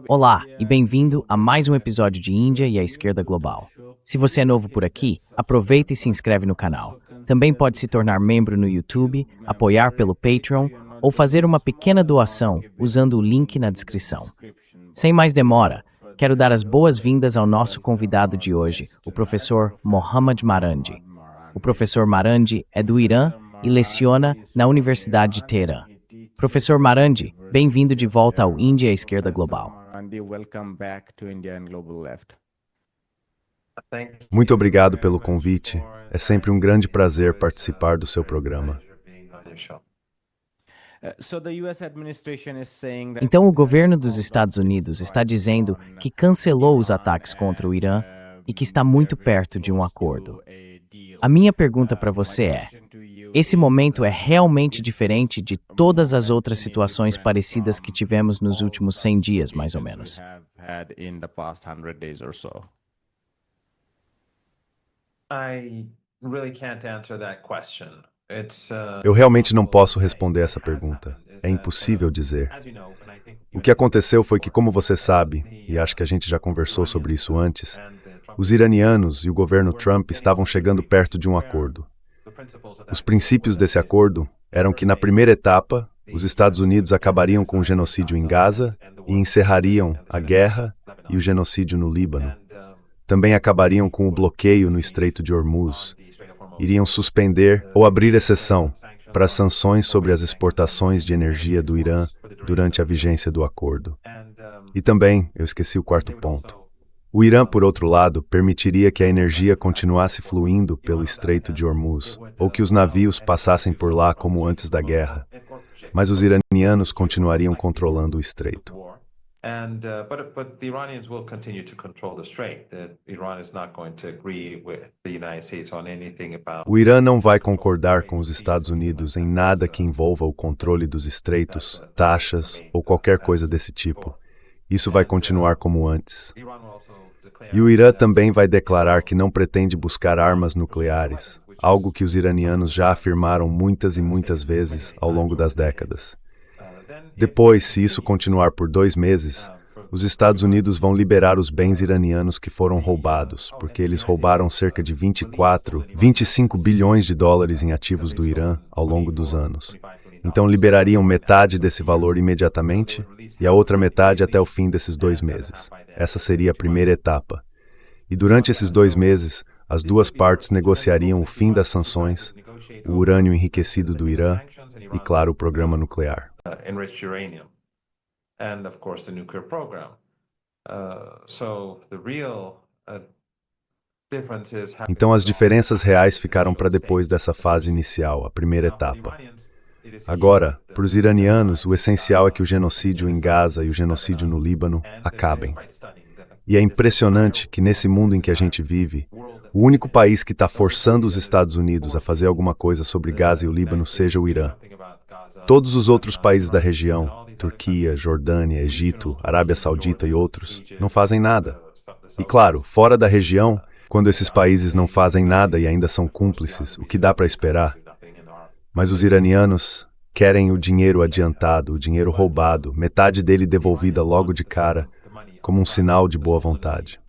Olá e bem-vindo a mais um episódio de Índia e a Esquerda Global. Se você é novo por aqui, aproveita e se inscreve no canal. Também pode se tornar membro no YouTube, apoiar pelo Patreon ou fazer uma pequena doação usando o link na descrição. Sem mais demora, quero dar as boas-vindas ao nosso convidado de hoje, o professor Mohammad Marandi. O professor Marandi é do Irã e leciona na Universidade de Teherã. Professor Marandi, bem-vindo de volta ao Índia e a Esquerda Global. Muito obrigado pelo convite. É sempre um grande prazer participar do seu programa. Então, o governo dos Estados Unidos está dizendo que cancelou os ataques contra o Irã e que está muito perto de um acordo. A minha pergunta para você é: esse momento é realmente diferente de todas as outras situações parecidas que tivemos nos últimos 100 dias, mais ou menos? Eu realmente não posso responder essa pergunta. É impossível dizer. O que aconteceu foi que, como você sabe, e acho que a gente já conversou sobre isso antes, os iranianos e o governo Trump estavam chegando perto de um acordo. Os princípios desse acordo eram que, na primeira etapa, os Estados Unidos acabariam com o genocídio em Gaza e encerrariam a guerra e o genocídio no Líbano. Também acabariam com o bloqueio no Estreito de Hormuz. Iriam suspender ou abrir exceção para sanções sobre as exportações de energia do Irã durante a vigência do acordo. E também, eu esqueci o quarto ponto. O Irã, por outro lado, permitiria que a energia continuasse fluindo pelo Estreito de Hormuz, ou que os navios passassem por lá como antes da guerra. Mas os iranianos continuariam controlando o estreito. O Irã não vai concordar com os Estados Unidos em nada que envolva o controle dos estreitos, taxas ou qualquer coisa desse tipo. Isso vai continuar como antes. E o Irã também vai declarar que não pretende buscar armas nucleares, algo que os iranianos já afirmaram muitas e muitas vezes ao longo das décadas. Depois, se isso continuar por 2 meses, os Estados Unidos vão liberar os bens iranianos que foram roubados, porque eles roubaram cerca de 25 bilhões de dólares em ativos do Irã ao longo dos anos. Então liberariam metade desse valor imediatamente e a outra metade até o fim desses 2 meses. Essa seria a primeira etapa. E durante esses 2 meses, as duas partes negociariam o fim das sanções, o urânio enriquecido do Irã e, claro, o programa nuclear. Então as diferenças reais ficaram para depois dessa fase inicial, a primeira etapa. Agora, para os iranianos, o essencial é que o genocídio em Gaza e o genocídio no Líbano acabem. E é impressionante que nesse mundo em que a gente vive, o único país que está forçando os Estados Unidos a fazer alguma coisa sobre Gaza e o Líbano seja o Irã. Todos os outros países da região, Turquia, Jordânia, Egito, Arábia Saudita e outros, não fazem nada. E claro, fora da região, quando esses países não fazem nada e ainda são cúmplices, o que dá para esperar? Mas os iranianos querem o dinheiro adiantado, o dinheiro roubado, metade dele devolvida logo de cara, como um sinal de boa vontade.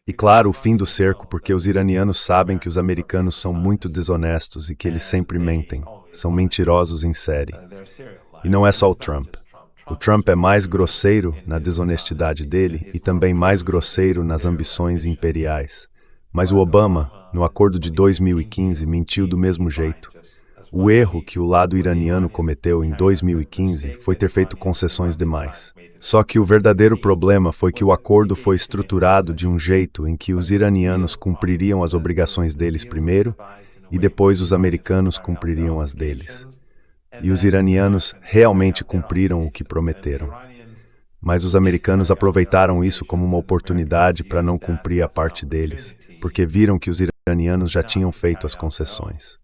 E claro, o fim do cerco, porque os iranianos sabem que os americanos são muito desonestos e que eles sempre mentem, são mentirosos em série. E não é só o Trump. O Trump é mais grosseiro na desonestidade dele e também mais grosseiro nas ambições imperiais. Mas o Obama, no acordo de 2015, mentiu do mesmo jeito. O erro que o lado iraniano cometeu em 2015 foi ter feito concessões demais. Só que o verdadeiro problema foi que o acordo foi estruturado de um jeito em que os iranianos cumpririam as obrigações deles primeiro e depois os americanos cumpririam as deles. E os iranianos realmente cumpriram o que prometeram. Mas os americanos aproveitaram isso como uma oportunidade para não cumprir a parte deles, porque viram que os iranianos já tinham feito as concessões.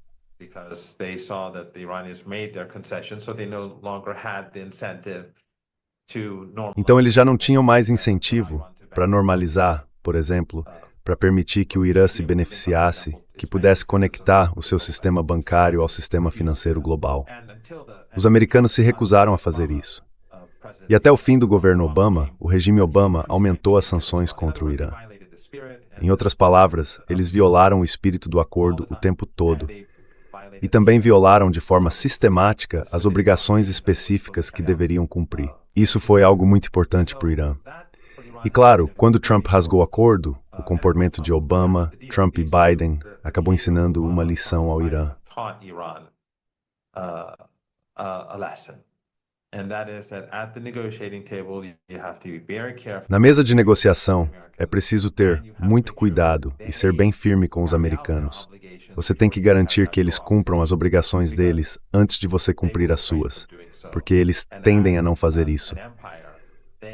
Então eles já não tinham mais incentivo para normalizar, por exemplo, para permitir que o Irã se beneficiasse, que pudesse conectar o seu sistema bancário ao sistema financeiro global. Os americanos se recusaram a fazer isso. E até o fim do governo Obama, o regime Obama aumentou as sanções contra o Irã. Em outras palavras, eles violaram o espírito do acordo o tempo todo. E também violaram de forma sistemática as obrigações específicas que deveriam cumprir. Isso foi algo muito importante para o Irã. E claro, quando Trump rasgou o acordo, o comportamento de Obama, Trump e Biden acabou ensinando uma lição ao Irã. Na mesa de negociação, é preciso ter muito cuidado e ser bem firme com os americanos. Você tem que garantir que eles cumpram as obrigações deles antes de você cumprir as suas, porque eles tendem a não fazer isso.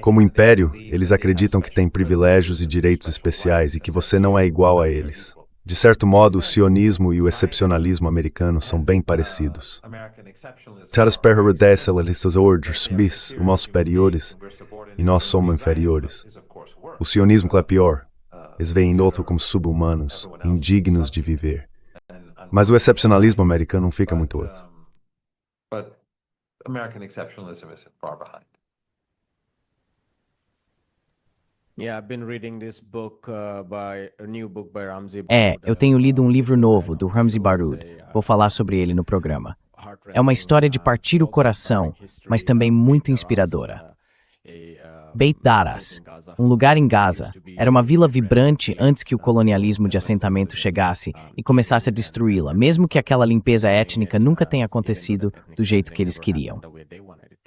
Como império, eles acreditam que têm privilégios e direitos especiais e que você não é igual a eles. De certo modo, o sionismo e o excepcionalismo americano são bem parecidos. Taras perrodeces eles ordens bis, os superiores, e nós somos inferiores. O sionismo é pior. Eles veem outro como sub-humanos, indignos de viver. Mas o excepcionalismo americano não fica muito antes. Eu tenho lido um livro novo do Ramzi Baroud. Vou falar sobre ele no programa. É uma história de partir o coração, mas também muito inspiradora. Beit Daras, um lugar em Gaza, era uma vila vibrante antes que o colonialismo de assentamento chegasse e começasse a destruí-la, mesmo que aquela limpeza étnica nunca tenha acontecido do jeito que eles queriam.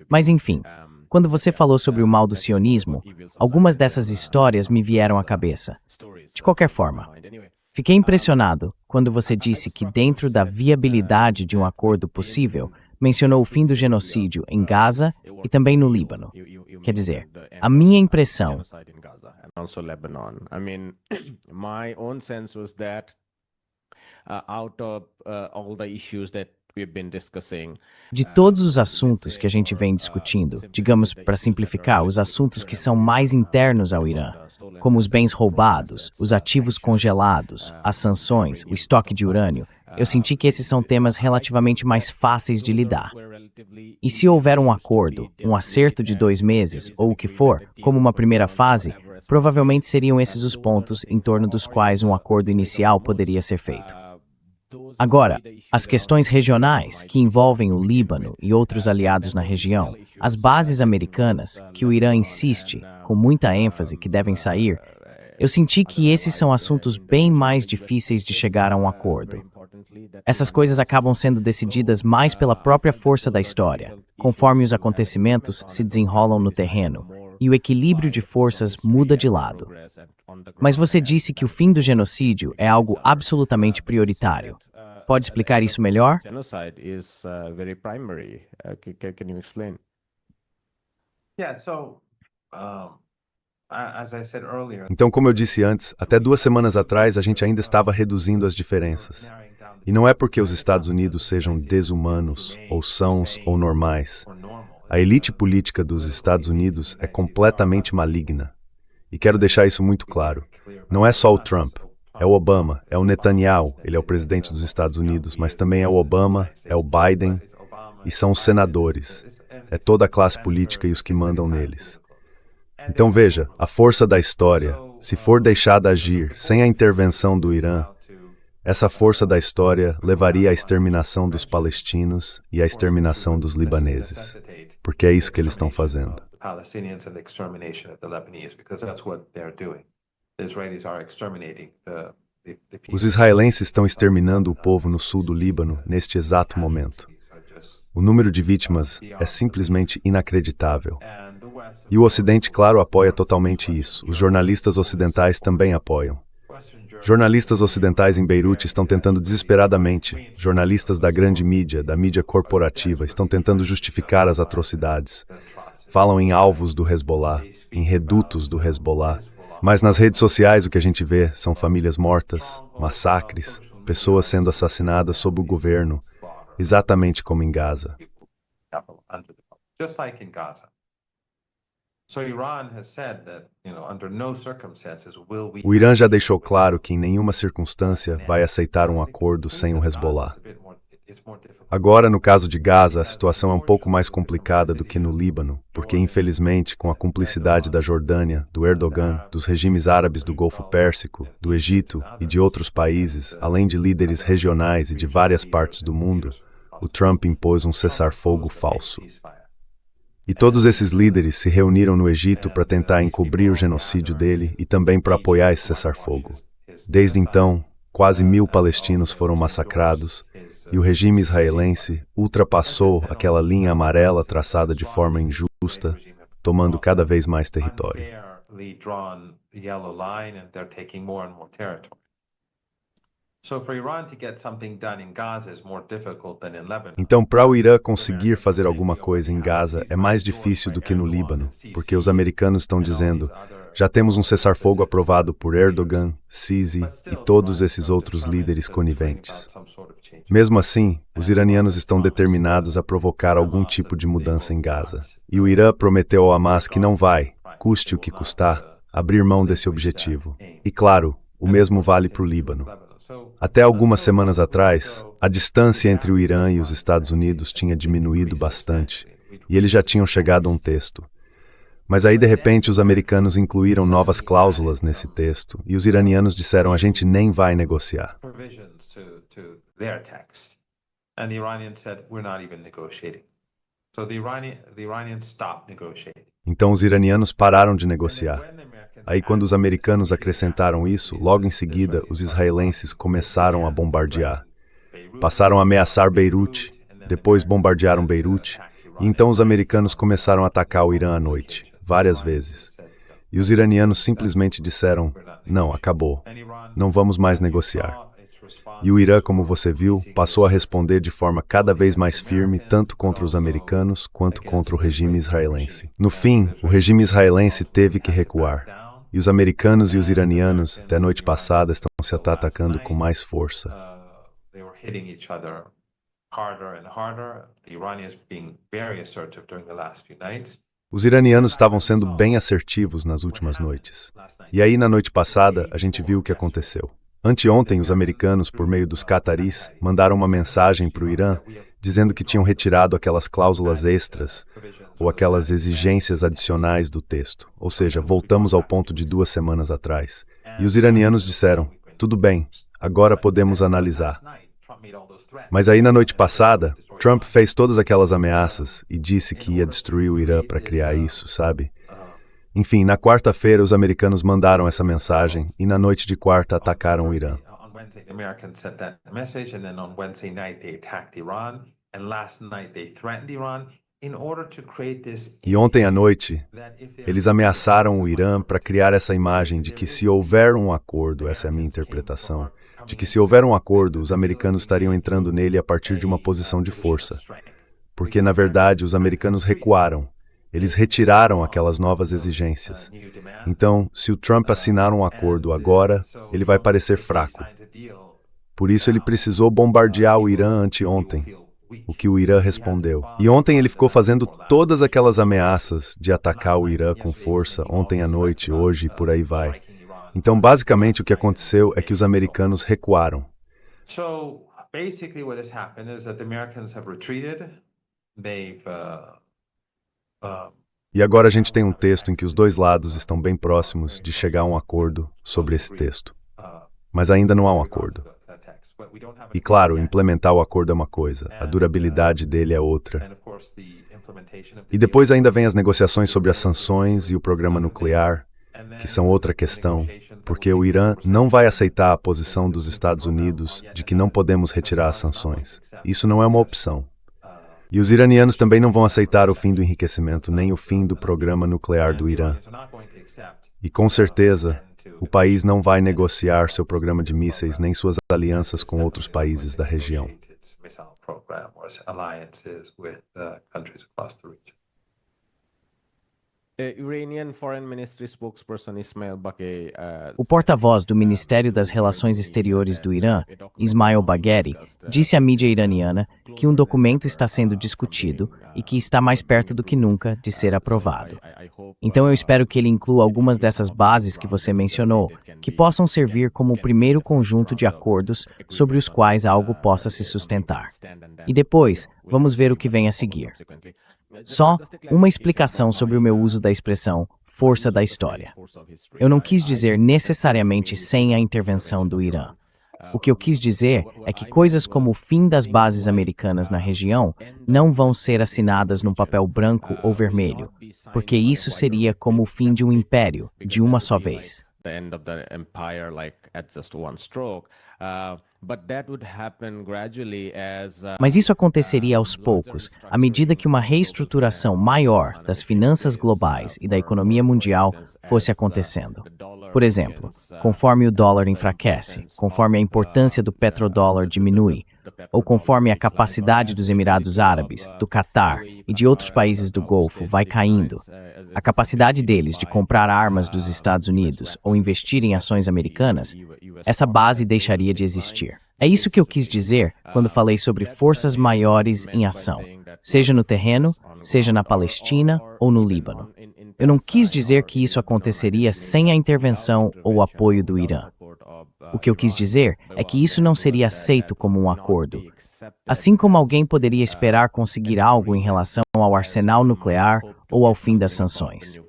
Mas enfim, quando você falou sobre o mal do sionismo, algumas dessas histórias me vieram à cabeça. De qualquer forma, fiquei impressionado quando você disse que dentro da viabilidade de um acordo possível, mencionou o fim do genocídio em Gaza e também no Líbano. Quer dizer, a minha impressão de todos os assuntos que a gente vem discutindo, digamos, para simplificar, os assuntos que são mais internos ao Irã, como os bens roubados, os ativos congelados, as sanções, o estoque de urânio, eu senti que esses são temas relativamente mais fáceis de lidar. E se houver um acordo, um acerto de 2 meses, ou o que for, como uma primeira fase, provavelmente seriam esses os pontos em torno dos quais um acordo inicial poderia ser feito. Agora, as questões regionais, que envolvem o Líbano e outros aliados na região, as bases americanas, que o Irã insiste, com muita ênfase, que devem sair, eu senti que esses são assuntos bem mais difíceis de chegar a um acordo. Essas coisas acabam sendo decididas mais pela própria força da história, conforme os acontecimentos se desenrolam no terreno, e o equilíbrio de forças muda de lado. Mas você disse que o fim do genocídio é algo absolutamente prioritário. Pode explicar isso melhor? Então, como eu disse antes, até 2 semanas atrás a gente ainda estava reduzindo as diferenças. E não é porque os Estados Unidos sejam desumanos, ou sãos, ou normais. A elite política dos Estados Unidos é completamente maligna. E quero deixar isso muito claro. Não é só o Trump, é o Obama, é o Netanyahu, ele é o presidente dos Estados Unidos, mas também é o Obama, é o Biden, e são os senadores. É toda a classe política e os que mandam neles. Então veja, a força da história, se for deixada agir sem a intervenção do Irã, essa força da história levaria à exterminação dos palestinos e à exterminação dos libaneses, porque é isso que eles estão fazendo. Os israelenses estão exterminando o povo no sul do Líbano neste exato momento. O número de vítimas é simplesmente inacreditável. E o Ocidente, claro, apoia totalmente isso. Os jornalistas ocidentais também apoiam. Jornalistas ocidentais em Beirute estão tentando desesperadamente, jornalistas da grande mídia, da mídia corporativa, estão tentando justificar as atrocidades. Falam em alvos do Hezbollah, em redutos do Hezbollah, mas nas redes sociais o que a gente vê são famílias mortas, massacres, pessoas sendo assassinadas sob o governo, exatamente como em Gaza. O Irã já deixou claro que em nenhuma circunstância vai aceitar um acordo sem o Hezbollah. Agora, no caso de Gaza, a situação é um pouco mais complicada do que no Líbano, porque, infelizmente, com a cumplicidade da Jordânia, do Erdogan, dos regimes árabes do Golfo Pérsico, do Egito e de outros países, além de líderes regionais e de várias partes do mundo, o Trump impôs um cessar-fogo falso. E todos esses líderes se reuniram no Egito para tentar encobrir o genocídio dele e também para apoiar esse cessar-fogo. Desde então, quase 1.000 palestinos foram massacrados e o regime israelense ultrapassou aquela linha amarela traçada de forma injusta, tomando cada vez mais território. Então, para o Irã conseguir fazer alguma coisa em Gaza é mais difícil do que no Líbano, porque os americanos estão dizendo: já temos um cessar-fogo aprovado por Erdogan, Sisi e todos esses outros líderes coniventes. Mesmo assim, os iranianos estão determinados a provocar algum tipo de mudança em Gaza. E o Irã prometeu ao Hamas que não vai, custe o que custar, abrir mão desse objetivo. E claro, o mesmo vale para o Líbano. Até algumas semanas atrás, a distância entre o Irã e os Estados Unidos tinha diminuído bastante, e eles já tinham chegado a um texto. Mas aí, de repente, os americanos incluíram novas cláusulas nesse texto, e os iranianos disseram: a gente nem vai negociar. Então os iranianos pararam de negociar. Aí, quando os americanos acrescentaram isso, logo em seguida, os israelenses começaram a bombardear. Passaram a ameaçar Beirute, depois bombardearam Beirute, e então os americanos começaram a atacar o Irã à noite, várias vezes. E os iranianos simplesmente disseram: não, acabou, não vamos mais negociar. E o Irã, como você viu, passou a responder de forma cada vez mais firme, tanto contra os americanos quanto contra o regime israelense. No fim, o regime israelense teve que recuar. E os americanos e os iranianos, até a noite passada, estão se atacando com mais força. Os iranianos estavam sendo bem assertivos nas últimas noites. E aí, na noite passada, a gente viu o que aconteceu. Anteontem, os americanos, por meio dos cataris, mandaram uma mensagem para o Irã dizendo que tinham retirado aquelas cláusulas extras ou aquelas exigências adicionais do texto. Ou seja, voltamos ao ponto de 2 semanas atrás. E os iranianos disseram: tudo bem, agora podemos analisar. Mas aí, na noite passada, Trump fez todas aquelas ameaças e disse que ia destruir o Irã para criar isso, sabe? Enfim, na quarta-feira, os americanos mandaram essa mensagem e na noite de quarta atacaram o Irã. E ontem à noite, eles ameaçaram o Irã para criar essa imagem de que se houver um acordo, essa é a minha interpretação, de que se houver um acordo, os americanos estariam entrando nele a partir de uma posição de força. Porque, na verdade, os americanos recuaram. Eles retiraram aquelas novas exigências. Então, se o Trump assinar um acordo agora, ele vai parecer fraco. Por isso, ele precisou bombardear o Irã anteontem, o que o Irã respondeu. E ontem ele ficou fazendo todas aquelas ameaças de atacar o Irã com força, ontem à noite, hoje e por aí vai. Então, basicamente, o que aconteceu é que os americanos recuaram. So, basically what has happened is that the Americans have retreated. E agora a gente tem um texto em que os dois lados estão bem próximos de chegar a um acordo sobre esse texto. Mas ainda não há um acordo. E claro, implementar o acordo é uma coisa, a durabilidade dele é outra. E depois ainda vem as negociações sobre as sanções e o programa nuclear, que são outra questão, porque o Irã não vai aceitar a posição dos Estados Unidos de que não podemos retirar as sanções. Isso não é uma opção. E os iranianos também não vão aceitar o fim do enriquecimento, nem o fim do programa nuclear do Irã. E com certeza, o país não vai negociar seu programa de mísseis nem suas alianças com outros países da região. O porta-voz do Ministério das Relações Exteriores do Irã, Ismail Bagheri, disse à mídia iraniana que um documento está sendo discutido e que está mais perto do que nunca de ser aprovado. Então eu espero que ele inclua algumas dessas bases que você mencionou, que possam servir como o primeiro conjunto de acordos sobre os quais algo possa se sustentar. E depois, vamos ver o que vem a seguir. Só uma explicação sobre o meu uso da expressão força da história. Eu não quis dizer necessariamente sem a intervenção do Irã. O que eu quis dizer é que coisas como o fim das bases americanas na região não vão ser assinadas num papel branco ou vermelho, porque isso seria como o fim de um império, de uma só vez. Mas isso aconteceria aos poucos, à medida que uma reestruturação maior das finanças globais e da economia mundial fosse acontecendo. Por exemplo, conforme o dólar enfraquece, conforme a importância do petrodólar diminui, ou conforme a capacidade dos Emirados Árabes, do Catar e de outros países do Golfo vai caindo, a capacidade deles de comprar armas dos Estados Unidos ou investir em ações americanas, essa base deixaria de existir. É isso que eu quis dizer quando falei sobre forças maiores em ação, seja no terreno, seja na Palestina ou no Líbano. Eu não quis dizer que isso aconteceria sem a intervenção ou o apoio do Irã. O que eu quis dizer é que isso não seria aceito como um acordo. Assim como alguém poderia esperar conseguir algo em relação ao arsenal nuclear ou ao fim das sanções.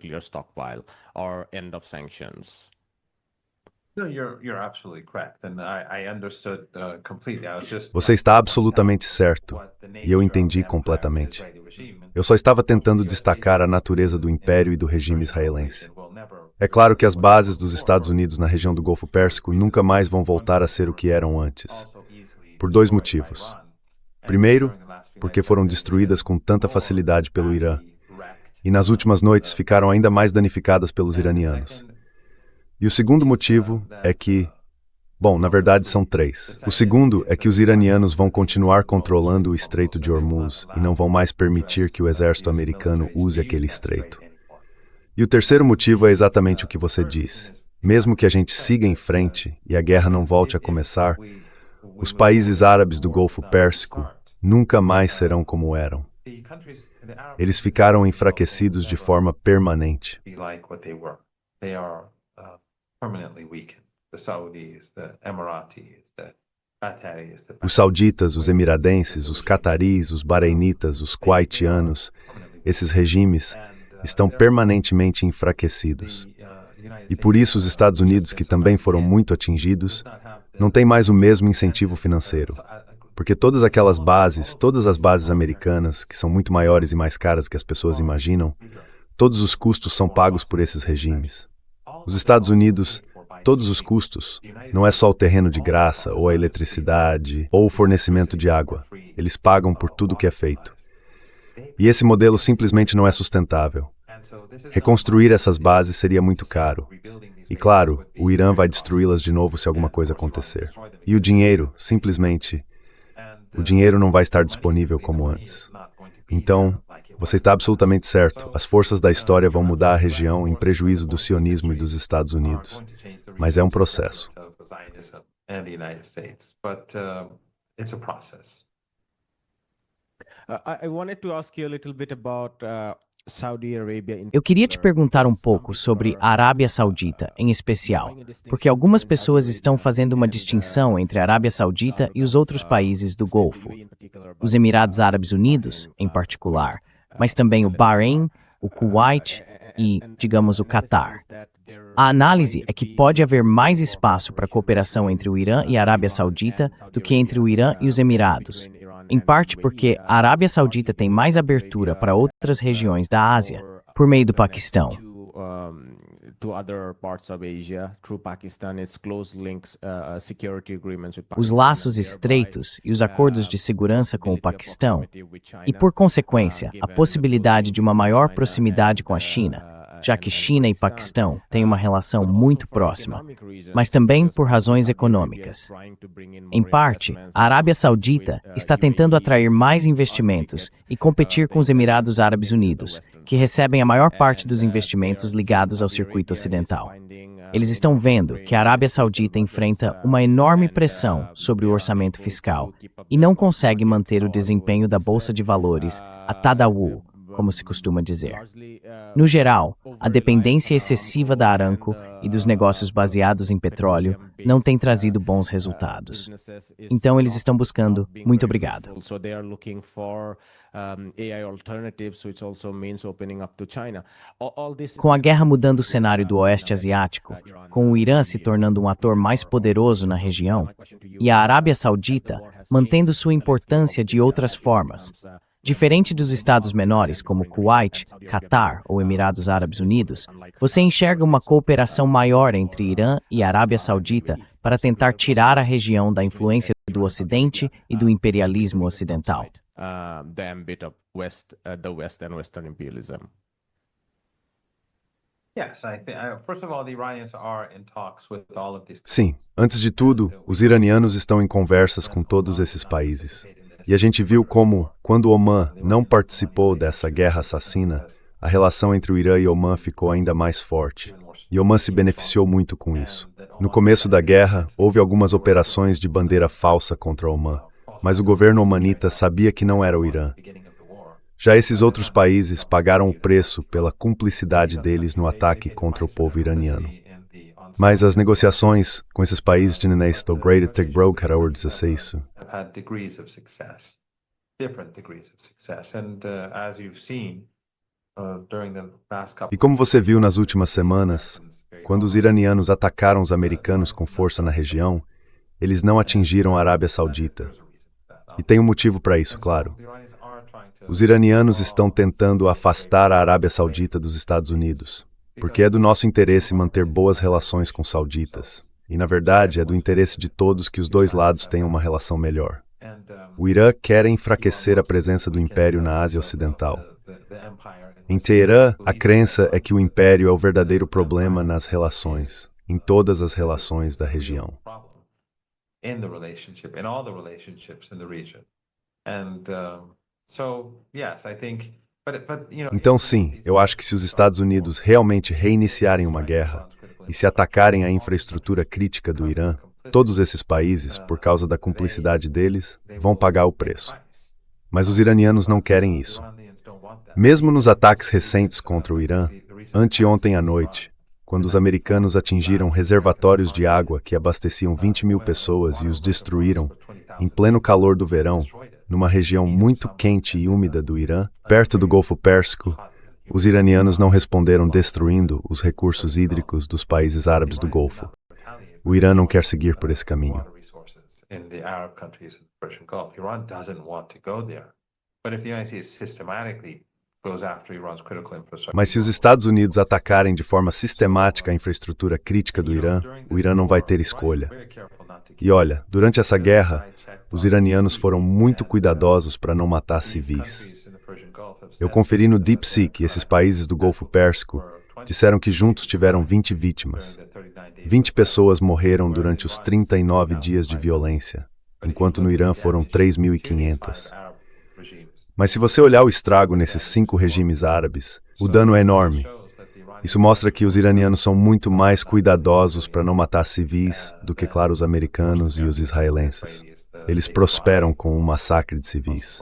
Você está absolutamente certo, e eu entendi completamente. Eu só estava tentando destacar a natureza do império e do regime israelense. É claro que as bases dos Estados Unidos na região do Golfo Pérsico nunca mais vão voltar a ser o que eram antes, por dois motivos. Primeiro, porque foram destruídas com tanta facilidade pelo Irã, e nas últimas noites ficaram ainda mais danificadas pelos iranianos. E o segundo motivo é que, bom, na verdade são três. O segundo é que os iranianos vão continuar controlando o Estreito de Hormuz e não vão mais permitir que o exército americano use aquele estreito. E o terceiro motivo é exatamente o que você disse. Mesmo que a gente siga em frente e a guerra não volte a começar, os países árabes do Golfo Pérsico nunca mais serão como eram. Eles ficaram enfraquecidos de forma permanente. Os sauditas, os emiradenses, os cataris, os bahreinitas, os kuwaitianos, esses regimes estão permanentemente enfraquecidos. E por isso os Estados Unidos, que também foram muito atingidos, não têm mais o mesmo incentivo financeiro. Porque todas as bases americanas, que são muito maiores e mais caras que as pessoas imaginam, todos os custos são pagos por esses regimes. Os Estados Unidos, todos os custos, não é só o terreno de graça, ou a eletricidade, ou o fornecimento de água. Eles pagam por tudo que é feito. E esse modelo simplesmente não é sustentável. Reconstruir essas bases seria muito caro. E claro, o Irã vai destruí-las de novo se alguma coisa acontecer. E o dinheiro, simplesmente, o dinheiro não vai estar disponível como antes. Então, você está absolutamente certo. As forças da história vão mudar a região em prejuízo do sionismo e dos Estados Unidos. Mas é um processo. Eu queria te perguntar um pouco sobre a Arábia Saudita, em especial, porque algumas pessoas estão fazendo uma distinção entre a Arábia Saudita e os outros países do Golfo. Os Emirados Árabes Unidos, em particular, mas também o Bahrein, o Kuwait e, digamos, o Catar. A análise é que pode haver mais espaço para cooperação entre o Irã e a Arábia Saudita do que entre o Irã e os Emirados, em parte porque a Arábia Saudita tem mais abertura para outras regiões da Ásia, por meio do Paquistão. Os laços estreitos e os acordos de segurança com o Paquistão, e, por consequência, a possibilidade de uma maior proximidade com a China, já que China e Paquistão têm uma relação muito próxima, mas também por razões econômicas. Em parte, a Arábia Saudita está tentando atrair mais investimentos e competir com os Emirados Árabes Unidos, que recebem a maior parte dos investimentos ligados ao circuito ocidental. Eles estão vendo que a Arábia Saudita enfrenta uma enorme pressão sobre o orçamento fiscal e não consegue manter o desempenho da Bolsa de Valores, a Tadawul, como se costuma dizer. No geral, a dependência excessiva da Aramco e dos negócios baseados em petróleo não tem trazido bons resultados. Então, eles estão buscando. Muito obrigado. Com a guerra mudando o cenário do Oeste Asiático, com o Irã se tornando um ator mais poderoso na região, e a Arábia Saudita mantendo sua importância de outras formas, diferente dos estados menores como Kuwait, Catar ou Emirados Árabes Unidos, você enxerga uma cooperação maior entre Irã e Arábia Saudita para tentar tirar a região da influência do Ocidente e do imperialismo ocidental. Sim, antes de tudo, os iranianos estão em conversas com todos esses países. E a gente viu como, quando Omã não participou dessa guerra assassina, a relação entre o Irã e Omã ficou ainda mais forte. E Omã se beneficiou muito com isso. No começo da guerra, houve algumas operações de bandeira falsa contra Omã, mas o governo omanita sabia que não era o Irã. Já esses outros países pagaram o preço pela cumplicidade deles no ataque contra o povo iraniano. Mas as negociações com esses países de Nesto Great Tech Broke isso. E como você viu nas últimas semanas, quando os iranianos atacaram os americanos com força na região, eles não atingiram a Arábia Saudita. E tem um motivo para isso, claro. Os iranianos estão tentando afastar a Arábia Saudita dos Estados Unidos, porque é do nosso interesse manter boas relações com os sauditas. E, na verdade, é do interesse de todos que os dois lados tenham uma relação melhor. O Irã quer enfraquecer a presença do Império na Ásia Ocidental. Em Teherã, a crença é que o Império é o verdadeiro problema nas relações, em todas as relações da região. Então, sim, eu acho que se os Estados Unidos realmente reiniciarem uma guerra e se atacarem a infraestrutura crítica do Irã, todos esses países, por causa da cumplicidade deles, vão pagar o preço. Mas os iranianos não querem isso. Mesmo nos ataques recentes contra o Irã, anteontem à noite, quando os americanos atingiram reservatórios de água que abasteciam 20.000 pessoas e os destruíram, em pleno calor do verão, numa região muito quente e úmida do Irã, perto do Golfo Pérsico, os iranianos não responderam destruindo os recursos hídricos dos países árabes do Golfo. O Irã não quer seguir por esse caminho. Mas se os Estados Unidos atacarem de forma sistemática a infraestrutura crítica do Irã, o Irã não vai ter escolha. E olha, durante essa guerra, os iranianos foram muito cuidadosos para não matar civis. Eu conferi no DeepSeek e esses países do Golfo Pérsico disseram que juntos tiveram 20 vítimas. 20 pessoas morreram durante os 39 dias de violência, enquanto no Irã foram 3.500. Mas se você olhar o estrago nesses 5 regimes árabes, o dano é enorme. Isso mostra que os iranianos são muito mais cuidadosos para não matar civis do que, claro, os americanos e os israelenses. Eles prosperam com um massacre de civis.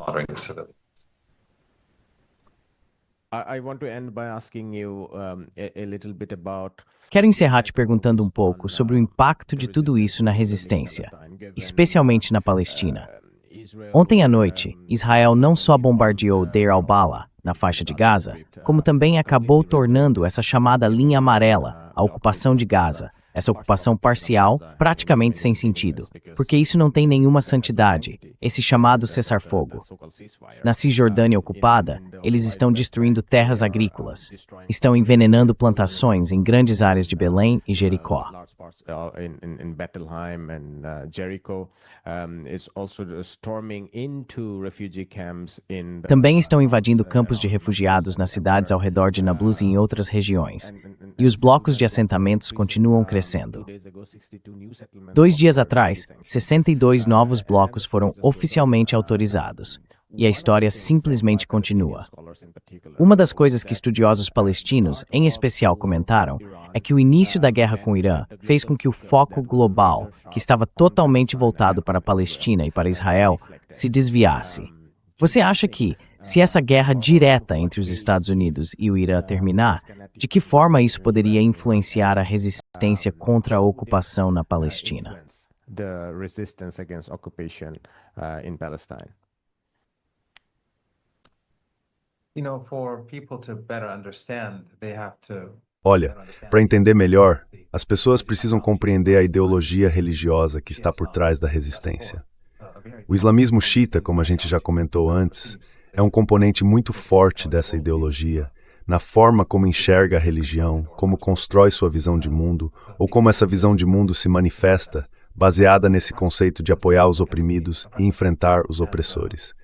Quero encerrar te perguntando um pouco sobre o impacto de tudo isso na resistência, especialmente na Palestina. Ontem à noite, Israel não só bombardeou Deir al-Balah, na faixa de Gaza, como também acabou tornando essa chamada linha amarela, a ocupação de Gaza, essa ocupação parcial, praticamente sem sentido, porque isso não tem nenhuma santidade, esse chamado cessar-fogo. Na Cisjordânia ocupada, eles estão destruindo terras agrícolas, estão envenenando plantações em grandes áreas de Belém e Jericó. Também estão invadindo campos de refugiados nas cidades ao redor de Nablus e em outras regiões. E os blocos de assentamentos continuam crescendo. 2 dias atrás, 62 novos blocos foram oficialmente autorizados. e a história simplesmente continua. Uma das coisas que estudiosos palestinos, em especial, comentaram é que o início da guerra com o Irã fez com que o foco global, que estava totalmente voltado para a Palestina e para Israel, se desviasse. Você acha que, se essa guerra direta entre os Estados Unidos e o Irã terminar, de que forma isso poderia influenciar a resistência contra a ocupação na Palestina? Olha, para entender melhor, as pessoas precisam compreender a ideologia religiosa que está por trás da resistência. O islamismo xiita, como a gente já comentou antes, é um componente muito forte dessa ideologia, na forma como enxerga a religião, como constrói sua visão de mundo, ou como essa visão de mundo se manifesta, baseada nesse conceito de apoiar os oprimidos e enfrentar os opressores.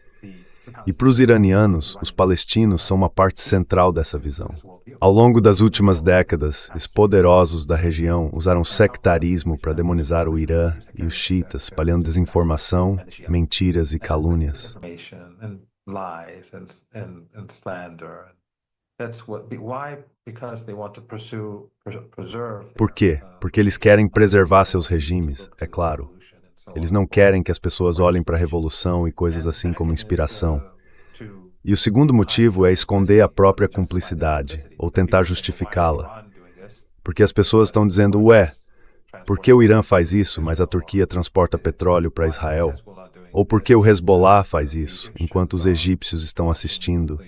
E para os iranianos, os palestinos são uma parte central dessa visão. Ao longo das últimas décadas, os poderosos da região usaram sectarismo para demonizar o Irã e os xiitas, espalhando desinformação, mentiras e calúnias. Por quê? Porque eles querem preservar seus regimes, é claro. Eles não querem que as pessoas olhem para a revolução e coisas assim como inspiração. E o segundo motivo é esconder a própria cumplicidade, ou tentar justificá-la. Porque as pessoas estão dizendo, por que o Irã faz isso, mas a Turquia transporta petróleo para Israel? Ou por que o Hezbollah faz isso, enquanto os egípcios estão assistindo?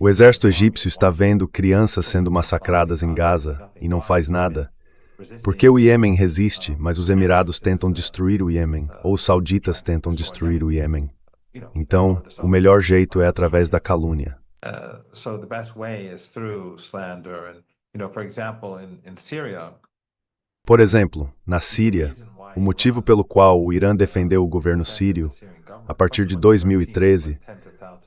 O exército egípcio está vendo crianças sendo massacradas em Gaza e não faz nada. Por que o Iêmen resiste, mas os Emirados tentam destruir o Iêmen, ou os sauditas tentam destruir o Iêmen? Então, o melhor jeito é através da calúnia. Por exemplo, na Síria, o motivo pelo qual o Irã defendeu o governo sírio, a partir de 2013,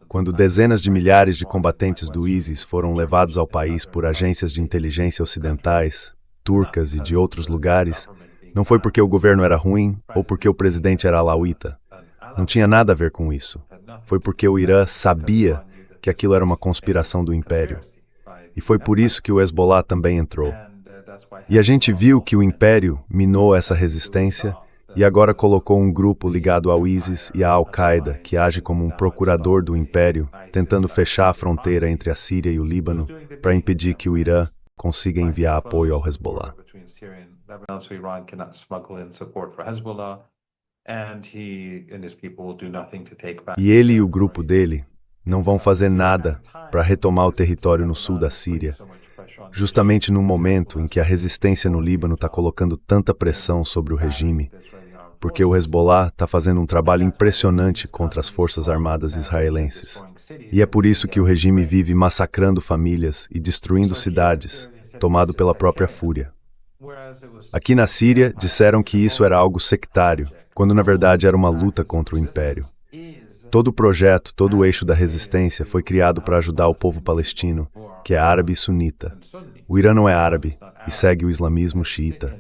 quando dezenas de milhares de combatentes do ISIS foram levados ao país por agências de inteligência ocidentais, turcas e de outros lugares, não foi porque o governo era ruim ou porque o presidente era alauíta. Não tinha nada a ver com isso. Foi porque o Irã sabia que aquilo era uma conspiração do Império. E foi por isso que o Hezbollah também entrou. E a gente viu que o Império minou essa resistência e agora colocou um grupo ligado ao ISIS e à Al-Qaeda, que age como um procurador do Império, tentando fechar a fronteira entre a Síria e o Líbano para impedir que o Irã consiga enviar apoio ao Hezbollah. E ele e o grupo dele não vão fazer nada para retomar o território no sul da Síria, justamente no momento em que a resistência no Líbano está colocando tanta pressão sobre o regime, porque o Hezbollah está fazendo um trabalho impressionante contra as forças armadas israelenses. E é por isso que o regime vive massacrando famílias e destruindo cidades, tomado pela própria fúria. Aqui na Síria, disseram que isso era algo sectário, quando na verdade era uma luta contra o Império. Todo o projeto, todo o eixo da resistência foi criado para ajudar o povo palestino, que é árabe e sunita. O Irã não é árabe e segue o islamismo xiita.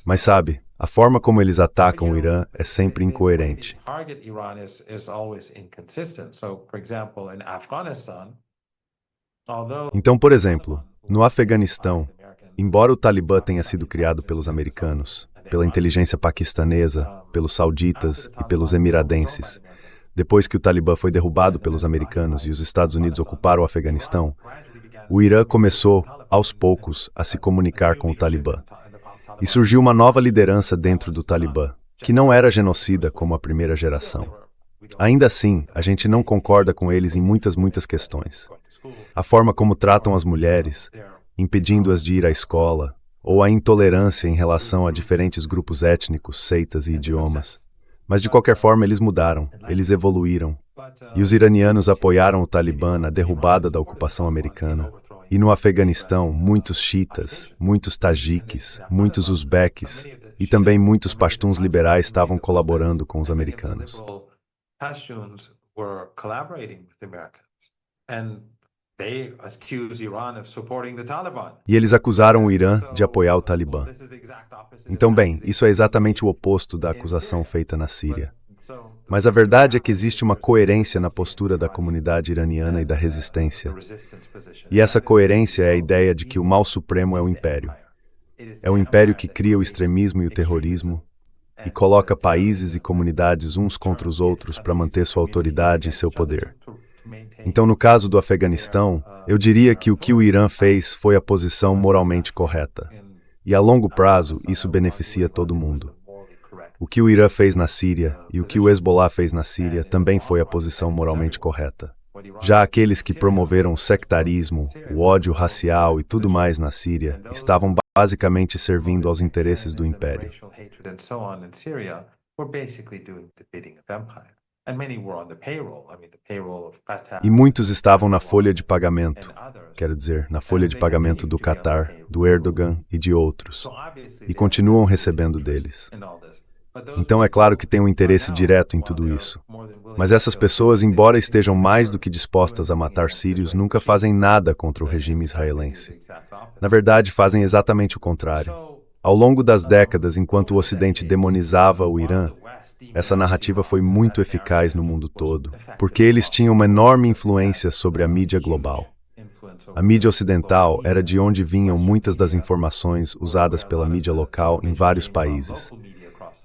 Mas sabe, a forma como eles atacam o Irã é sempre incoerente. Então, por exemplo, no Afeganistão, embora o Talibã tenha sido criado pelos americanos, pela inteligência paquistanesa, pelos sauditas e pelos emiradenses, depois que o Talibã foi derrubado pelos americanos e os Estados Unidos ocuparam o Afeganistão, o Irã começou, aos poucos, a se comunicar com o Talibã. E surgiu uma nova liderança dentro do Talibã, que não era genocida como a primeira geração. Ainda assim, a gente não concorda com eles em muitas questões. A forma como tratam as mulheres, impedindo-as de ir à escola, ou a intolerância em relação a diferentes grupos étnicos, seitas e idiomas. Mas de qualquer forma eles mudaram, eles evoluíram. E os iranianos apoiaram o Talibã na derrubada da ocupação americana. E no Afeganistão, muitos xiitas, muitos tajiques, muitos uzbeques e também muitos pashtuns liberais estavam colaborando com os americanos. E eles acusaram o Irã de apoiar o Talibã. Então, bem, isso é exatamente o oposto da acusação feita na Síria. Mas a verdade é que existe uma coerência na postura da comunidade iraniana e da resistência. E essa coerência é a ideia de que o mal supremo é o império. É o império que cria o extremismo e o terrorismo e coloca países e comunidades uns contra os outros para manter sua autoridade e seu poder. Então, no caso do Afeganistão, eu diria que o que o Irã fez foi a posição moralmente correta. E a longo prazo, isso beneficia todo mundo. O que o Irã fez na Síria e o que o Hezbollah fez na Síria também foi a posição moralmente correta. Já aqueles que promoveram o sectarismo, o ódio racial e tudo mais na Síria estavam basicamente servindo aos interesses do império. E muitos estavam na folha de pagamento, quero dizer, na folha de pagamento do Qatar, do Erdogan e de outros, e continuam recebendo deles. Então é claro que tem um interesse direto em tudo isso. Mas essas pessoas, embora estejam mais do que dispostas a matar sírios, nunca fazem nada contra o regime israelense. Na verdade, fazem exatamente o contrário. Ao longo das décadas, enquanto o Ocidente demonizava o Irã, essa narrativa foi muito eficaz no mundo todo, porque eles tinham uma enorme influência sobre a mídia global. A mídia ocidental era de onde vinham muitas das informações usadas pela mídia local em vários países.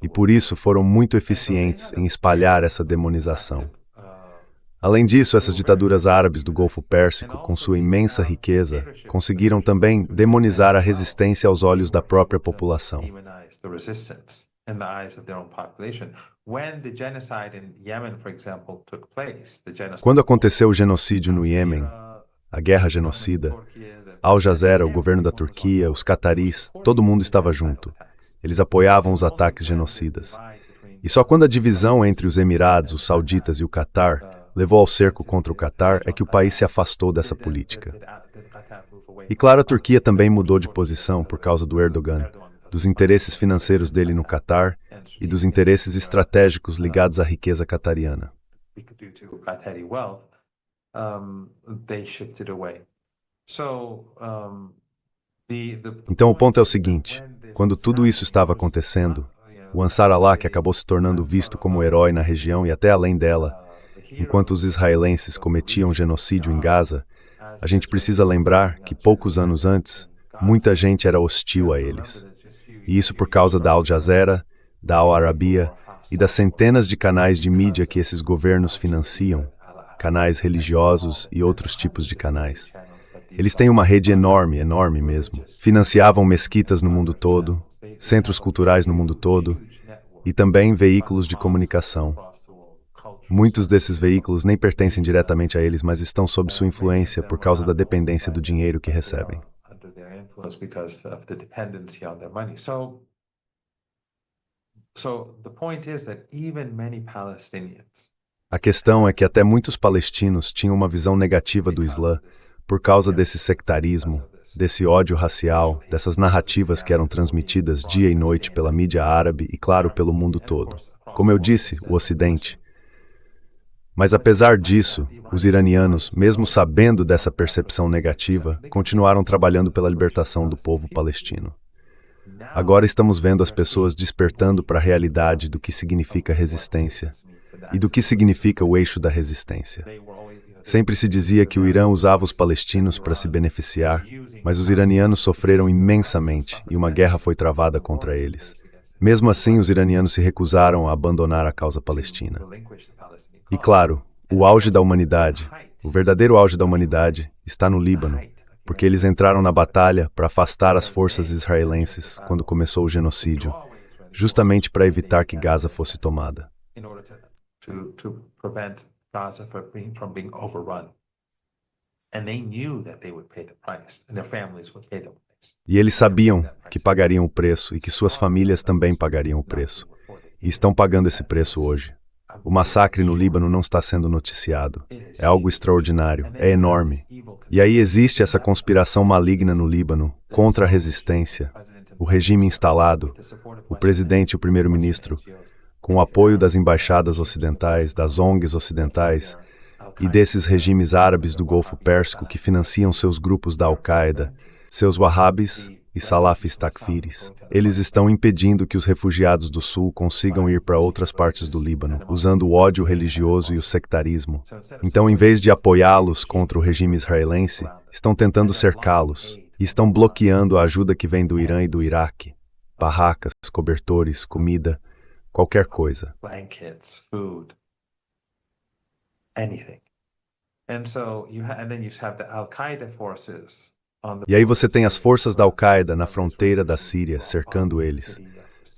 E por isso foram muito eficientes em espalhar essa demonização. Além disso, essas ditaduras árabes do Golfo Pérsico, com sua imensa riqueza, conseguiram também demonizar a resistência aos olhos da própria população. Quando aconteceu o genocídio no Iêmen, a guerra genocida, Al Jazeera, o governo da Turquia, os cataris, todo mundo estava junto. Eles apoiavam os ataques genocidas. E só quando a divisão entre os Emirados, os sauditas e o Catar levou ao cerco contra o Catar é que o país se afastou dessa política. E claro, a Turquia também mudou de posição por causa do Erdogan, dos interesses financeiros dele no Catar e dos interesses estratégicos ligados à riqueza catariana. Então o ponto é o seguinte: quando tudo isso estava acontecendo, o Ansar Allah, que acabou se tornando visto como herói na região e até além dela, enquanto os israelenses cometiam genocídio em Gaza, a gente precisa lembrar que poucos anos antes, muita gente era hostil a eles. E isso por causa da Al Jazeera, da Al Arabiya e das centenas de canais de mídia que esses governos financiam, canais religiosos e outros tipos de canais. Eles têm uma rede enorme, enorme mesmo. Financiavam mesquitas no mundo todo, centros culturais no mundo todo e também veículos de comunicação. Muitos desses veículos nem pertencem diretamente a eles, mas estão sob sua influência por causa da dependência do dinheiro que recebem. A questão é que até muitos palestinos tinham uma visão negativa do Islã por causa desse sectarismo, desse ódio racial, dessas narrativas que eram transmitidas dia e noite pela mídia árabe e, claro, pelo mundo todo. Como eu disse, o Ocidente. Mas apesar disso, os iranianos, mesmo sabendo dessa percepção negativa, continuaram trabalhando pela libertação do povo palestino. Agora estamos vendo as pessoas despertando para a realidade do que significa resistência e do que significa o eixo da resistência. Sempre se dizia que o Irã usava os palestinos para se beneficiar, mas os iranianos sofreram imensamente e uma guerra foi travada contra eles. Mesmo assim, os iranianos se recusaram a abandonar a causa palestina. E claro, o auge da humanidade, o verdadeiro auge da humanidade, está no Líbano, porque eles entraram na batalha para afastar as forças israelenses quando começou o genocídio, justamente para evitar que Gaza fosse tomada. E eles sabiam que pagariam o preço e que suas famílias também pagariam o preço. E estão pagando esse preço hoje. O massacre no Líbano não está sendo noticiado. É algo extraordinário, é enorme. E aí existe essa conspiração maligna no Líbano contra a resistência, o regime instalado, o presidente e o primeiro-ministro, com o apoio das embaixadas ocidentais, das ONGs ocidentais e desses regimes árabes do Golfo Pérsico que financiam seus grupos da Al-Qaeda, seus wahhabis e salafis takfiris. Eles estão impedindo que os refugiados do sul consigam ir para outras partes do Líbano, usando o ódio religioso e o sectarismo. Então, em vez de apoiá-los contra o regime israelense, estão tentando cercá-los e estão bloqueando a ajuda que vem do Irã e do Iraque. Barracas, cobertores, comida, qualquer coisa. Blankets, food, anything. And then you have the Al-Qaeda forces. E aí você tem as forças da Al-Qaeda na fronteira da Síria, cercando eles.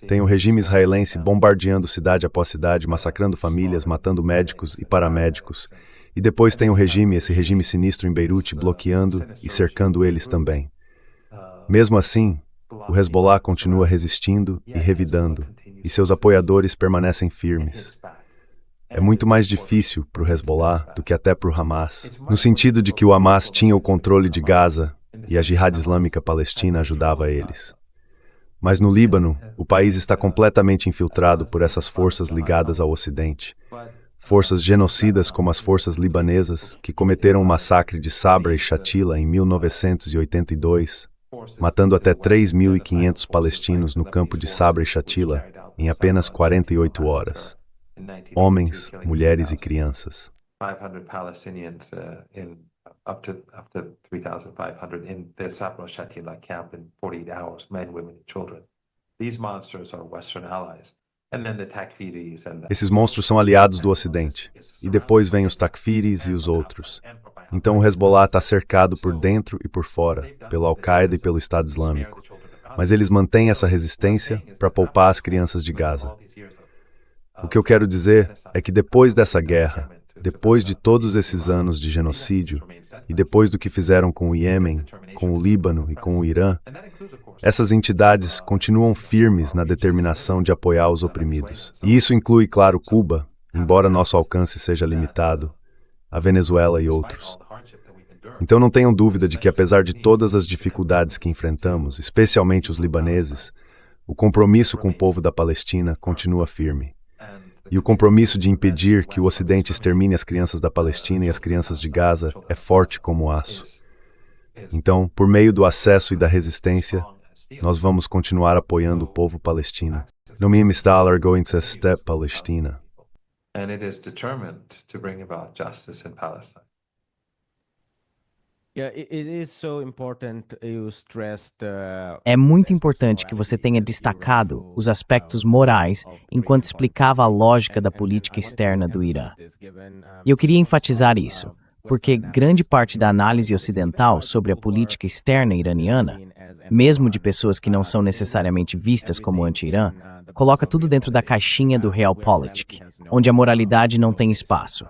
Tem o regime israelense bombardeando cidade após cidade, massacrando famílias, matando médicos e paramédicos. E depois tem esse regime sinistro em Beirute, bloqueando e cercando eles também. Mesmo assim, o Hezbollah continua resistindo e revidando, e seus apoiadores permanecem firmes. É muito mais difícil para o Hezbollah do que até para o Hamas, no sentido de que o Hamas tinha o controle de Gaza e a Jihad Islâmica Palestina ajudava eles. Mas no Líbano, o país está completamente infiltrado por essas forças ligadas ao Ocidente. Forças genocidas como as forças libanesas, que cometeram o massacre de Sabra e Shatila em 1982, matando até 3.500 palestinos no campo de Sabra e Shatila em apenas 48 horas. Homens, mulheres e crianças. 500 Palestinians up to 3,500 in the Sabra Shatila camp in 48 hours, men, women and children. These monsters are Western allies. And then the Takfiris and Esses monstros são aliados do Ocidente. E depois vêm os Takfiris e os outros. Então o Hezbollah está cercado por dentro e por fora, pelo Al-Qaeda e pelo Estado Islâmico. Mas eles mantêm essa resistência para poupar as crianças de Gaza. O que eu quero dizer é que depois dessa guerra, depois de todos esses anos de genocídio, e depois do que fizeram com o Iêmen, com o Líbano e com o Irã, essas entidades continuam firmes na determinação de apoiar os oprimidos. E isso inclui, claro, Cuba, embora nosso alcance seja limitado, a Venezuela e outros. Então não tenham dúvida de que, apesar de todas as dificuldades que enfrentamos, especialmente os libaneses, o compromisso com o povo da Palestina continua firme. E o compromisso de impedir que o Ocidente extermine as crianças da Palestina e as crianças de Gaza é forte como aço. Então, por meio do acesso e da resistência, nós vamos continuar apoiando o povo palestino. No mesmo estado, going to step Palestina. And it is determined to bring about justice in Palestine. É muito importante que você tenha destacado os aspectos morais enquanto explicava a lógica da política externa do Irã. E eu queria enfatizar isso, porque grande parte da análise ocidental sobre a política externa iraniana, mesmo de pessoas que não são necessariamente vistas como anti-Irã, coloca tudo dentro da caixinha do Realpolitik, onde a moralidade não tem espaço.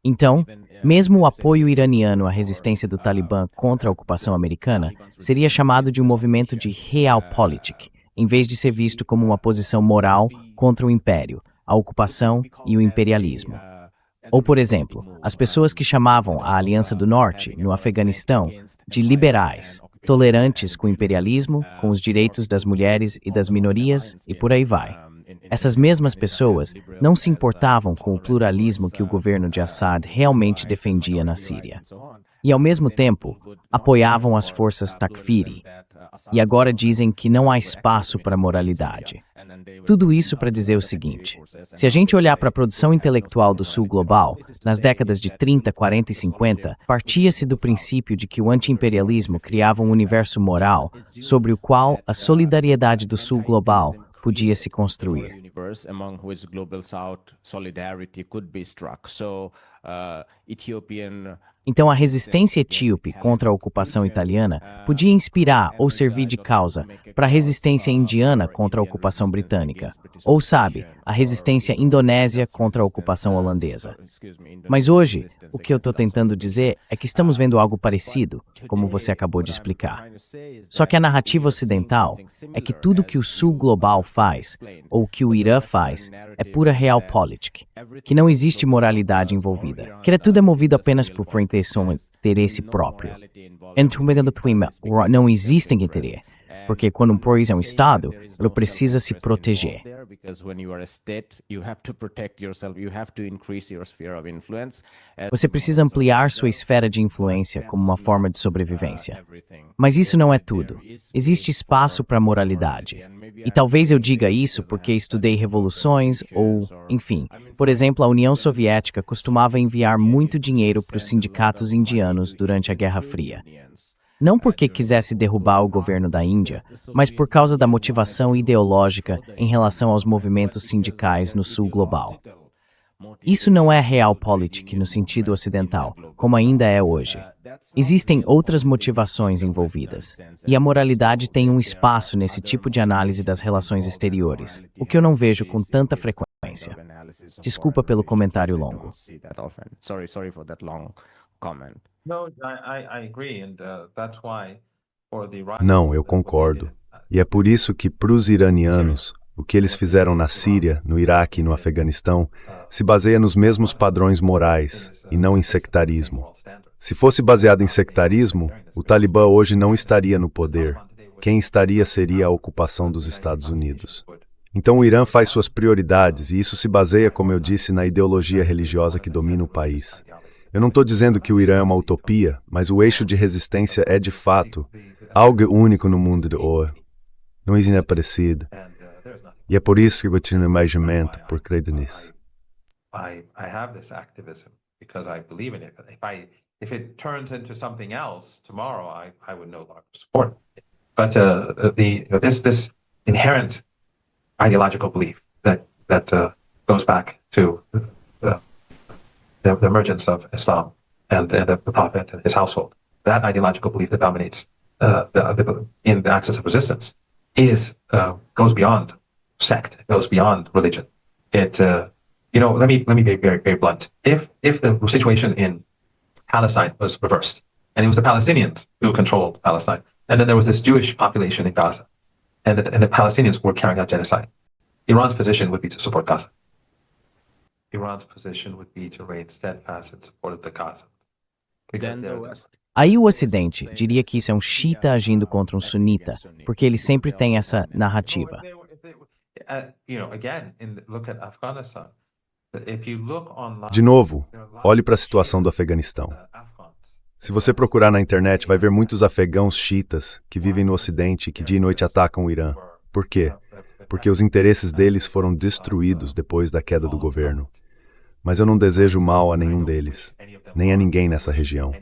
Então, mesmo o apoio iraniano à resistência do Talibã contra a ocupação americana seria chamado de um movimento de Realpolitik, em vez de ser visto como uma posição moral contra o império, a ocupação e o imperialismo. Ou, por exemplo, as pessoas que chamavam a Aliança do Norte, no Afeganistão, de liberais, tolerantes com o imperialismo, com os direitos das mulheres e das minorias, e por aí vai. Essas mesmas pessoas não se importavam com o pluralismo que o governo de Assad realmente defendia na Síria. E, ao mesmo tempo, apoiavam as forças Takfiri. E agora dizem que não há espaço para moralidade. Tudo isso para dizer o seguinte: se a gente olhar para a produção intelectual do Sul global, nas décadas de 30, 40 e 50, partia-se do princípio de que o anti-imperialismo criava um universo moral sobre o qual a solidariedade do Sul global podia se construir. Então, a resistência etíope contra a ocupação italiana podia inspirar ou servir de causa para a resistência indiana contra a ocupação britânica, ou, sabe, a resistência indonésia contra a ocupação holandesa. Mas hoje, o que eu estou tentando dizer é que estamos vendo algo parecido, como você acabou de explicar. Só que a narrativa ocidental é que tudo que o Sul global faz, ou que o Irã faz, é pura realpolitik, que não existe moralidade envolvida, que tudo é movido apenas por interesse próprio. Não existem interesse. porque quando um país é um Estado, ele precisa se proteger. Você precisa ampliar sua esfera de influência como uma forma de sobrevivência. Mas isso não é tudo. Existe espaço para moralidade. E talvez eu diga isso porque estudei revoluções ou, enfim, por exemplo, a União Soviética costumava enviar muito dinheiro para os sindicatos indianos durante a Guerra Fria. Não porque quisesse derrubar o governo da Índia, mas por causa da motivação ideológica em relação aos movimentos sindicais no sul global. Isso não é realpolitik no sentido ocidental, como ainda é hoje. Existem outras motivações envolvidas, e a moralidade tem um espaço nesse tipo de análise das relações exteriores, o que eu não vejo com tanta frequência. Desculpa pelo comentário longo. Não, eu concordo. E é por isso que, para os iranianos, o que eles fizeram na Síria, no Iraque e no Afeganistão se baseia nos mesmos padrões morais e não em sectarismo. Se fosse baseado em sectarismo, o Talibã hoje não estaria no poder. Quem estaria seria a ocupação dos Estados Unidos. Então o Irã faz suas prioridades e isso se baseia, como eu disse, na ideologia religiosa que domina o país. Eu não estou dizendo que o Irã é uma utopia, mas o eixo de resistência é, de fato, algo único no mundo de hoje. Não existe parecido. E é por isso que eu tenho um engajamento por crer nisso. I have this activism because I believe in it. If it turns into something else tomorrow, I would no longer support it. But this inherent ideological belief that goes back to the emergence of Islam and the Prophet and his household, that ideological belief that dominates in the axis of resistance goes beyond sect, it goes beyond religion. It let me be very, very blunt. If the situation in Palestine was reversed, and it was the Palestinians who controlled Palestine, and then there was this Jewish population in Gaza, and the Palestinians were carrying out genocide, Iran's position would be to support Gaza. Iran's position would be to remain steadfast in support of the Gaza. Aí o Ocidente diria que isso é um xiita agindo contra um sunita, porque ele sempre tem essa narrativa. De novo, olhe para a situação do Afeganistão. Se você procurar na internet, vai ver muitos afegãos xiitas que vivem no Ocidente e que dia e noite atacam o Irã. Por quê? Porque os interesses deles foram destruídos depois da queda do governo. Mas eu não desejo mal a nenhum deles, nem a ninguém nessa região.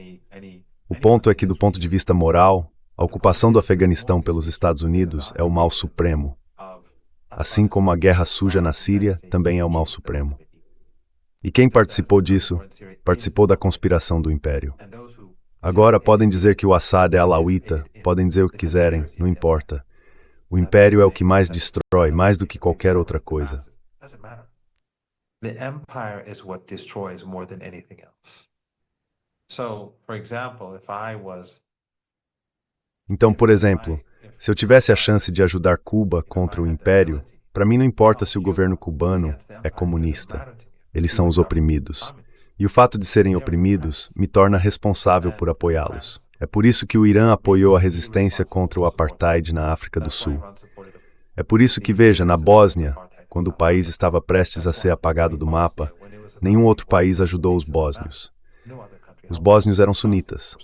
O ponto é que, do ponto de vista moral, a ocupação do Afeganistão pelos Estados Unidos é o mal supremo. Assim como a guerra suja na Síria também é o mal supremo. E quem participou disso, participou da conspiração do Império. Agora podem dizer que o Assad é alauíta, podem dizer o que quiserem, não importa. O Império é o que mais destrói, mais do que qualquer outra coisa. The empire is what destroys more than anything else. So, for example, if I was Então, por exemplo, se eu tivesse a chance de ajudar Cuba contra o Império, para mim não importa se o governo cubano é comunista. Eles são os oprimidos. E o fato de serem oprimidos me torna responsável por apoiá-los. É por isso que o Irã apoiou a resistência contra o apartheid na África do Sul. É por isso que, veja, na Bósnia, quando o país estava prestes a ser apagado do mapa, nenhum outro país ajudou os bósnios. Os bósnios eram sunitas.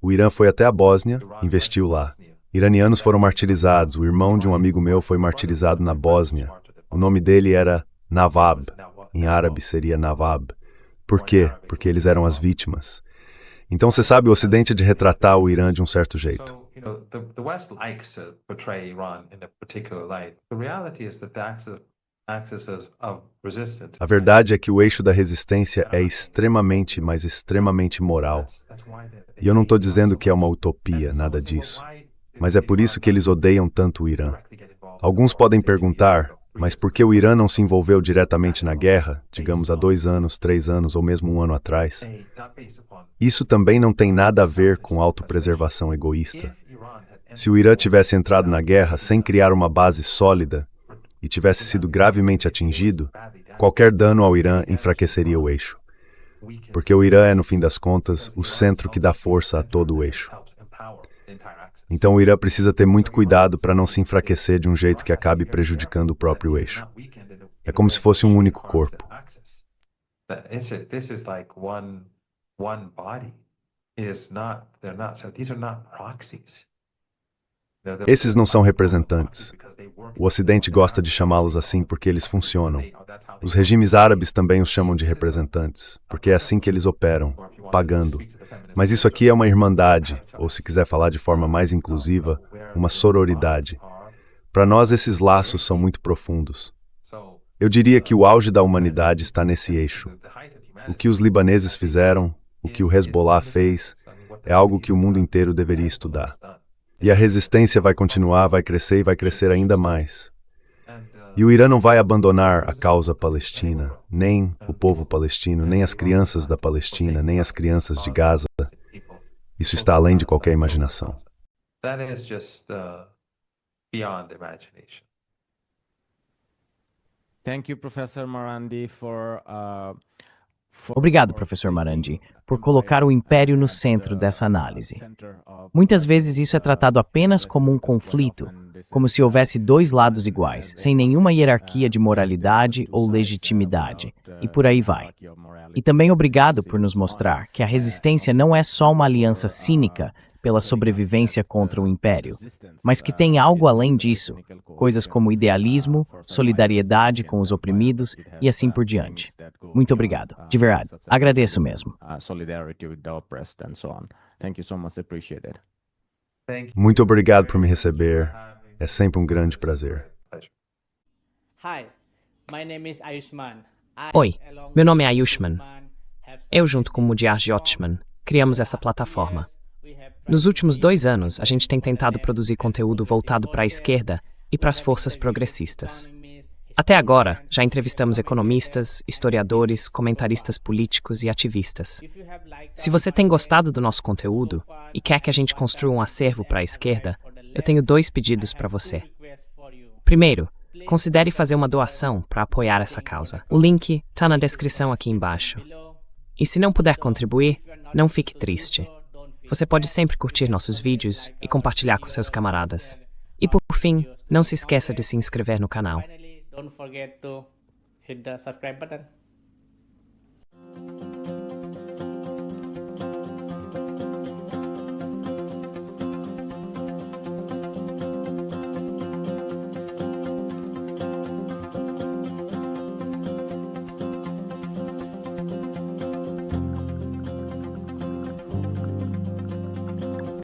O Irã foi até a Bósnia, investiu lá. Iranianos foram martirizados. O irmão de um amigo meu foi martirizado na Bósnia. O nome dele era Nawab. Em árabe seria Nawab. Por quê? Porque eles eram as vítimas. Então, você sabe, o Ocidente é de retratar o Irã de um certo jeito. The West likes to portray Iran in a particular light. The reality is that the axis of resistance. A verdade é que o eixo da resistência é extremamente, mas extremamente moral. E eu não estou dizendo que é uma utopia, nada disso. Mas é por isso que eles odeiam tanto o Irã. Alguns podem perguntar, mas por que o Irã não se envolveu diretamente na guerra, digamos há 2 anos, 3 anos ou mesmo 1 ano atrás? Isso também não tem nada a ver com autopreservação egoísta. Se o Irã tivesse entrado na guerra sem criar uma base sólida e tivesse sido gravemente atingido, qualquer dano ao Irã enfraqueceria o eixo. Porque o Irã é, no fim das contas, o centro que dá força a todo o eixo. Então o Irã precisa ter muito cuidado para não se enfraquecer de um jeito que acabe prejudicando o próprio eixo. É como se fosse um único corpo. This is like one body. So these are not proxies. Esses não são representantes. O Ocidente gosta de chamá-los assim porque eles funcionam. Os regimes árabes também os chamam de representantes, porque é assim que eles operam, pagando. Mas isso aqui é uma irmandade, ou se quiser falar de forma mais inclusiva, uma sororidade. Para nós, esses laços são muito profundos. Eu diria que o auge da humanidade está nesse eixo. O que os libaneses fizeram, o que o Hezbollah fez, é algo que o mundo inteiro deveria estudar. E a resistência vai continuar, vai crescer e vai crescer ainda mais. E o Irã não vai abandonar a causa palestina, nem o povo palestino, nem as crianças da Palestina, nem as crianças de Gaza. Isso está além de qualquer imaginação. That is just beyond imagination. Thank you, Professor Marandi, Obrigado, professor Marandi, por colocar o império no centro dessa análise. Muitas vezes isso é tratado apenas como um conflito, como se houvesse dois lados iguais, sem nenhuma hierarquia de moralidade ou legitimidade, e por aí vai. E também obrigado por nos mostrar que a resistência não é só uma aliança cínica pela sobrevivência contra o império, mas que tem algo além disso, coisas como idealismo, solidariedade com os oprimidos e assim por diante. Muito obrigado, de verdade, agradeço mesmo. Muito obrigado por me receber, é sempre um grande prazer. Oi, meu nome é Ayushman. Eu, junto com Mudiar Jyothishman, criamos essa plataforma. Nos últimos 2 anos, a gente tem tentado produzir conteúdo voltado para a esquerda e para as forças progressistas. Até agora, já entrevistamos economistas, historiadores, comentaristas políticos e ativistas. Se você tem gostado do nosso conteúdo e quer que a gente construa um acervo para a esquerda, eu tenho 2 pedidos para você. Primeiro, considere fazer uma doação para apoiar essa causa. O link está na descrição aqui embaixo. E se não puder contribuir, não fique triste. Você pode sempre curtir nossos vídeos e compartilhar com seus camaradas. E por fim, não se esqueça de se inscrever no canal. Don't forget to hit the subscribe button.